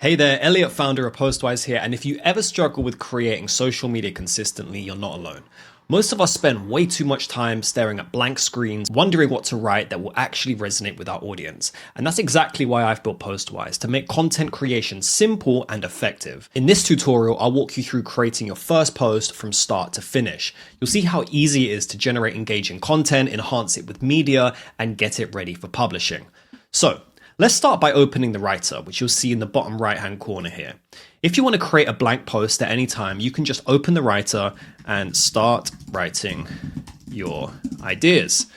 Hey there, Elliot, founder of Postwise here, and if you ever struggle with creating social media consistently, you're not alone. Most of us spend way too much time staring at blank screens, wondering what to write that will actually resonate with our audience. And that's exactly why I've built Postwise, to make content creation simple and effective. In this tutorial, I'll walk you through creating your first post from start to finish. You'll see how easy it is to generate engaging content, enhance it with media, and get it ready for publishing. So, let's start by opening the writer, which you'll see in the bottom right-hand corner here. If you want to create a blank post at any time, you can just open the writer and start writing your ideas.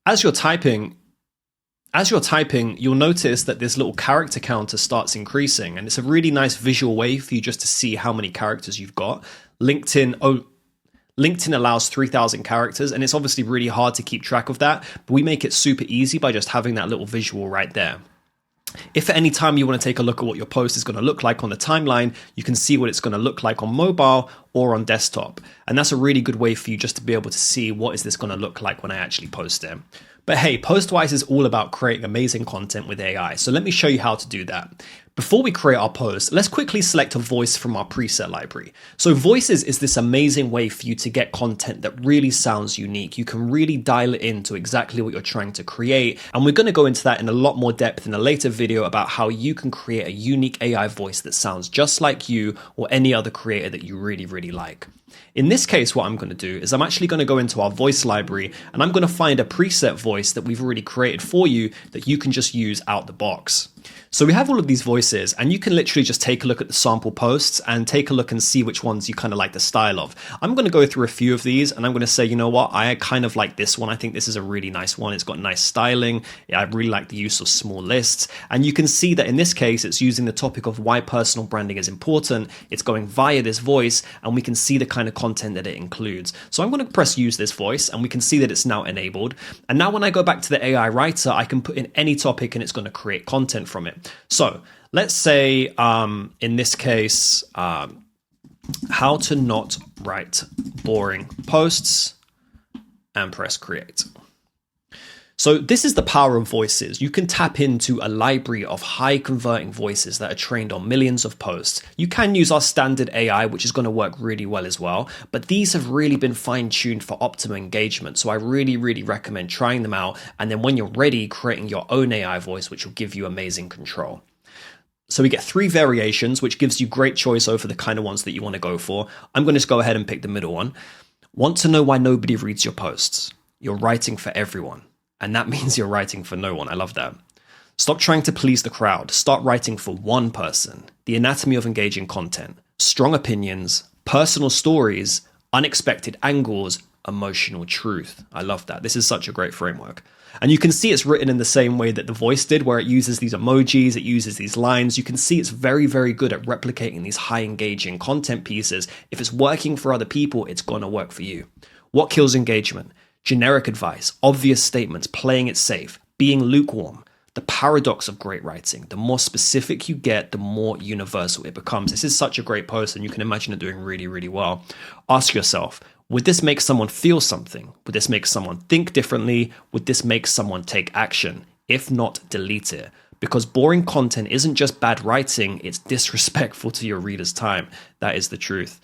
As you're typing, you'll notice that this little character counter starts increasing, and it's a really nice visual way for you just to see how many characters you've got. LinkedIn allows 3,000 characters, and it's obviously really hard to keep track of that, but we make it super easy by just having that little visual right there. If at any time you want to take a look at what your post is going to look like on the timeline, you can see what it's going to look like on mobile or on desktop. And that's a really good way for you just to be able to see what is this going to look like when I actually post it. But hey, Postwise is all about creating amazing content with AI. So let me show you how to do that. Before we create our post, let's quickly select a voice from our preset library. So Voices is this amazing way for you to get content that really sounds unique. You can really dial it into exactly what you're trying to create. And we're going to go into that in a lot more depth in a later video about how you can create a unique AI voice that sounds just like you or any other creator that you really, really like. In this case, what I'm going to do is I'm actually going to go into our voice library and I'm going to find a preset voice that we've already created for you that you can just use out the box. So we have all of these voices, and you can literally just take a look at the sample posts and take a look and see which ones you kind of like the style of. I'm going to go through a few of these and I'm going to say, you know what, I kind of like this one. I think this is a really nice one. It's got nice styling. Yeah, I really like the use of small lists. And you can see that in this case, it's using the topic of why personal branding is important. It's going via this voice, and we can see the kind of content that it includes. So I'm going to press use this voice, and we can see that it's now enabled. And now when I go back to the AI writer, I can put in any topic and it's going to create content from it. So let's say, in this case, how to not write boring posts, and press create. So this is the power of voices. You can tap into a library of high converting voices that are trained on millions of posts. You can use our standard AI, which is going to work really well as well, but these have really been fine-tuned for optimal engagement. So I really, really recommend trying them out. And then when you're ready, creating your own AI voice, which will give you amazing control. So we get 3 variations, which gives you great choice over the kind of ones that you want to go for. I'm going to just go ahead and pick the middle one. Want to know why nobody reads your posts? You're writing for everyone. And that means you're writing for no one. I love that. Stop trying to please the crowd. Start writing for one person. The anatomy of engaging content. Strong opinions, personal stories, unexpected angles, emotional truth. I love that. This is such a great framework. And you can see it's written in the same way that the voice did, where it uses these emojis, it uses these lines. You can see it's very, very good at replicating these high engaging content pieces. If it's working for other people, it's going to work for you. What kills engagement? Generic advice, obvious statements, playing it safe, being lukewarm. The paradox of great writing. The more specific you get, the more universal it becomes. This is such a great post, and you can imagine it doing really, really well. Ask yourself, would this make someone feel something? Would this make someone think differently? Would this make someone take action? If not, delete it. Because boring content isn't just bad writing, it's disrespectful to your reader's time. That is the truth.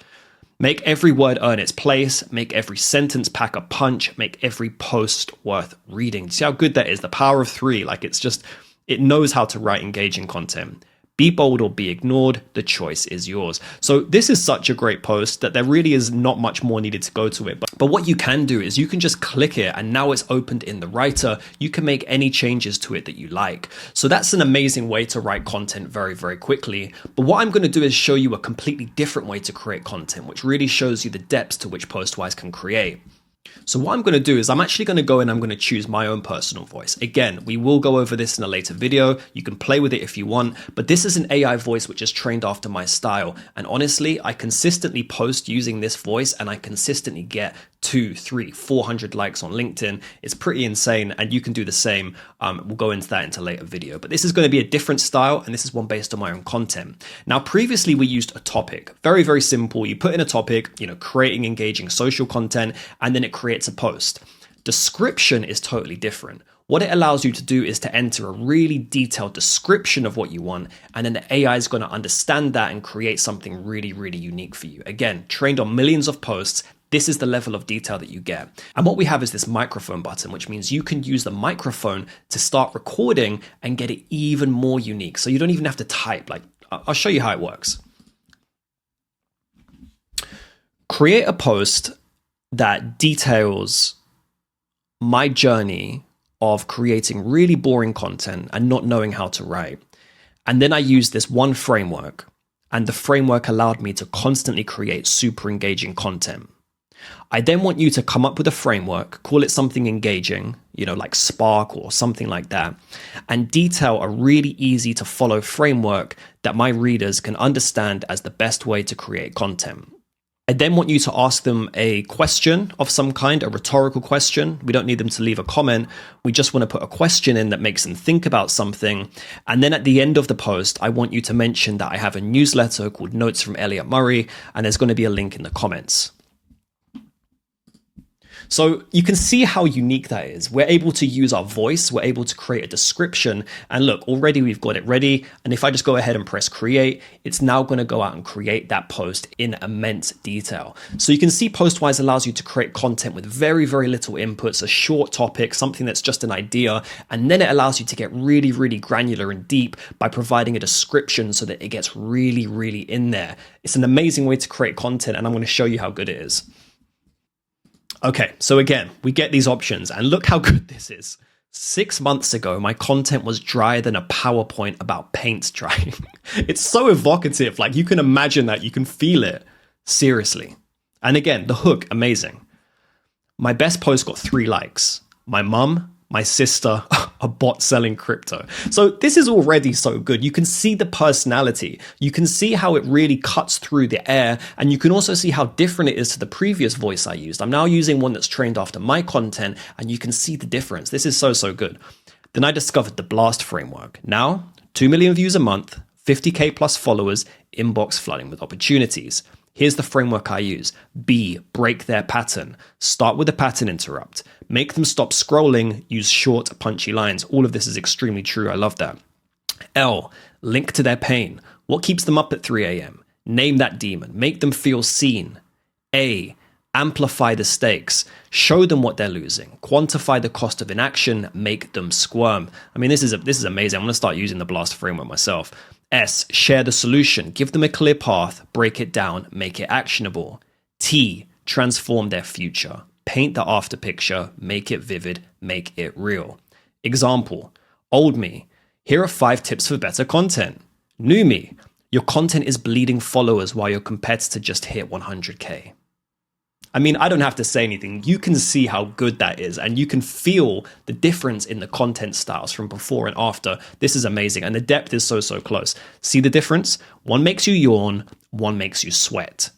Make every word earn its place, make every sentence pack a punch, make every post worth reading. See how good that is? The power of 3, like it knows how to write engaging content. Be bold or be ignored, the choice is yours. So this is such a great post that there really is not much more needed to go to it. But what you can do is you can just click it, and now it's opened in the writer. You can make any changes to it that you like. So that's an amazing way to write content very, very quickly. But what I'm going to do is show you a completely different way to create content, which really shows you the depths to which Postwise can create. So what I'm going to do is I'm actually going to go and I'm going to choose my own personal voice. Again, we will go over this in a later video. You can play with it if you want, but this is an AI voice which is trained after my style. And honestly, I consistently post using this voice and I consistently get 200, 300, 400 likes on LinkedIn. It's pretty insane, and you can do the same. We'll go into that into a later video, but this is going to be a different style, and this is one based on my own content. Now, previously we used a topic. Very, very simple. You put in a topic, creating engaging social content, and then it creates a post. Description is totally different. What it allows you to do is to enter a really detailed description of what you want, and then the AI is going to understand that and create something really, really unique for you. Again, trained on millions of posts, this is the level of detail that you get. And what we have is this microphone button, which means you can use the microphone to start recording and get it even more unique. So you don't even have to type. Like, I'll show you how it works. Create a post that details my journey of creating really boring content and not knowing how to write. And then I used this one framework, and the framework allowed me to constantly create super engaging content. I then want you to come up with a framework, call it something engaging, like Spark or something like that, and detail a really easy to follow framework that my readers can understand as the best way to create content. I then want you to ask them a question of some kind, a rhetorical question. We don't need them to leave a comment. We just want to put a question in that makes them think about something. And then at the end of the post, I want you to mention that I have a newsletter called Notes from Elliot Murray, and there's going to be a link in the comments. So you can see how unique that is. We're able to use our voice. We're able to create a description. And look, already we've got it ready. And if I just go ahead and press create, it's now going to go out and create that post in immense detail. So you can see Postwise allows you to create content with very, very little inputs, a short topic, something that's just an idea. And then it allows you to get really, really granular and deep by providing a description so that it gets really, really in there. It's an amazing way to create content, and I'm going to show you how good it is. Okay, so again, we get these options, and look how good this is. 6 months ago, my content was drier than a PowerPoint about paint drying. It's so evocative, like you can imagine that, you can feel it. Seriously. And again, the hook, amazing. My best post got 3 likes. My mum, my sister, a bot selling crypto. So this is already so good. You can see the personality. You can see how it really cuts through the air. And you can also see how different it is to the previous voice I used. I'm now using one that's trained after my content, and you can see the difference. This is so, so good. Then I discovered the Blast framework. Now, 2 million views a month, 50K plus followers, inbox flooding with opportunities. Here's the framework I use. B, break their pattern. Start with a pattern interrupt. Make them stop scrolling. Use short, punchy lines. All of this is extremely true. I love that. L, link to their pain. What keeps them up at 3 a.m.? Name that demon. Make them feel seen. A, amplify the stakes. Show them what they're losing. Quantify the cost of inaction. Make them squirm. I mean, this is amazing. I'm going to start using the Blast framework myself. S, share the solution. Give them a clear path. Break it down. Make it actionable. T, transform their future. Paint the after picture. Make it vivid. Make it real. Example, old me. Here are 5 tips for better content. New me. Your content is bleeding followers while your competitor just hit 100K. I mean, I don't have to say anything. You can see how good that is, and you can feel the difference in the content styles from before and after. This is amazing, and the depth is so, so close. See the difference? One makes you yawn, one makes you sweat.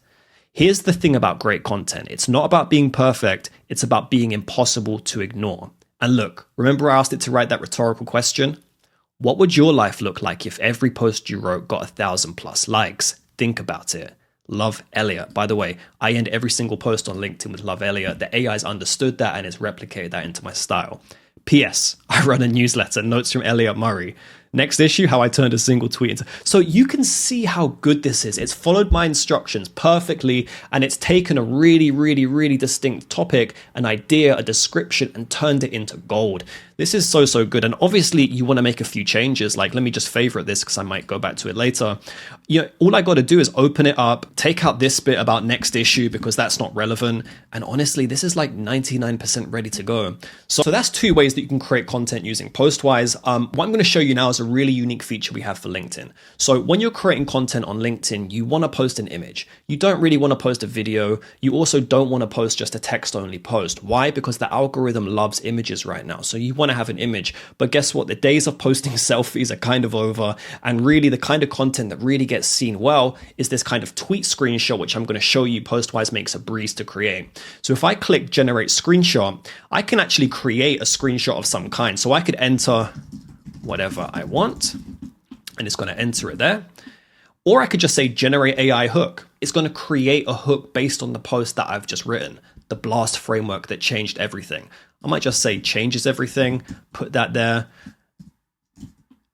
Here's the thing about great content. It's not about being perfect. It's about being impossible to ignore. And look, remember I asked it to write that rhetorical question? What would your life look like if every post you wrote got 1,000 plus likes? Think about it. Love Elliot. By the way, I end every single post on LinkedIn with Love Elliot. The AI's understood that and it's replicated that into my style. P.S. I run a newsletter, Notes from Elliot Murray. Next issue, how I turned a single tweet into... So you can see how good this is. It's followed my instructions perfectly, and it's taken a really, really, really distinct topic, an idea, a description, and turned it into gold. This is so, so good. And obviously you want to make a few changes. Like, let me just favorite this because I might go back to it later. All I got to do is open it up, take out this bit about next issue because that's not relevant. And honestly, this is like 99% ready to go. So that's 2 ways that you can create content using Postwise. What I'm going to show you now is a really unique feature we have for LinkedIn. So when you're creating content on LinkedIn, you want to post an image. You don't really want to post a video. You also don't want to post just a text only post. Why? Because the algorithm loves images right now. So you want to have an image, but guess what? The days of posting selfies are kind of over. And really the kind of content that really gets seen well is this kind of tweet screenshot, which I'm going to show you Postwise makes a breeze to create. So if I click generate screenshot, I can actually create a screenshot of some kind. So I could enter whatever I want, and it's going to enter it there. Or I could just say generate AI hook. It's going to create a hook based on the post that I've just written, the Blast framework that changed everything. I might just say changes everything, put that there.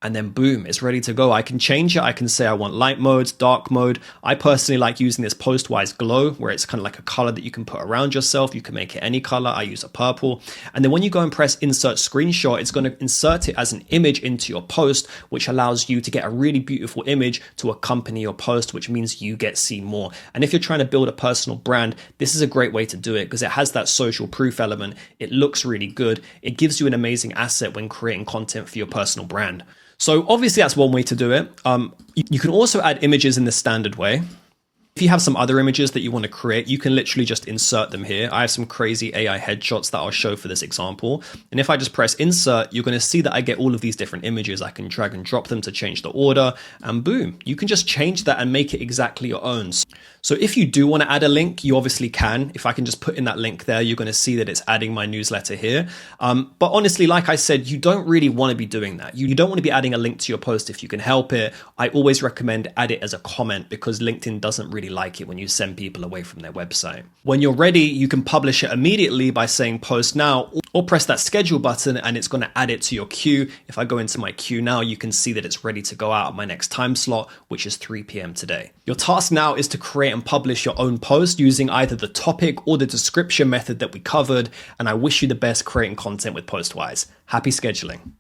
And then boom, it's ready to go. I can change it. I can say I want light modes, dark mode. I personally like using this Postwise glow, where it's kind of like a color that you can put around yourself. You can make it any color. I use a purple. And then when you go and press insert screenshot, it's going to insert it as an image into your post, which allows you to get a really beautiful image to accompany your post, which means you get seen more. And if you're trying to build a personal brand, this is a great way to do it because it has that social proof element. It looks really good. It gives you an amazing asset when creating content for your personal brand. So obviously that's one way to do it. You can also add images in the standard way. If you have some other images that you want to create, you can literally just insert them here. I have some crazy AI headshots that I'll show for this example. And if I just press insert, you're going to see that I get all of these different images. I can drag and drop them to change the order, and boom, you can just change that and make it exactly your own. So if you do want to add a link, you obviously can. If I can just put in that link there, you're going to see that it's adding my newsletter here. But honestly, like I said, you don't really want to be doing that. You don't want to be adding a link to your post if you can help it. I always recommend add it as a comment because LinkedIn doesn't really like it when you send people away from their website. When you're ready, you can publish it immediately by saying post now or press that schedule button and it's going to add it to your queue. If I go into my queue now, you can see that it's ready to go out at my next time slot, which is 3 p.m. today. Your task now is to create and publish your own post using either the topic or the description method that we covered. And I wish you the best creating content with Postwise. Happy scheduling.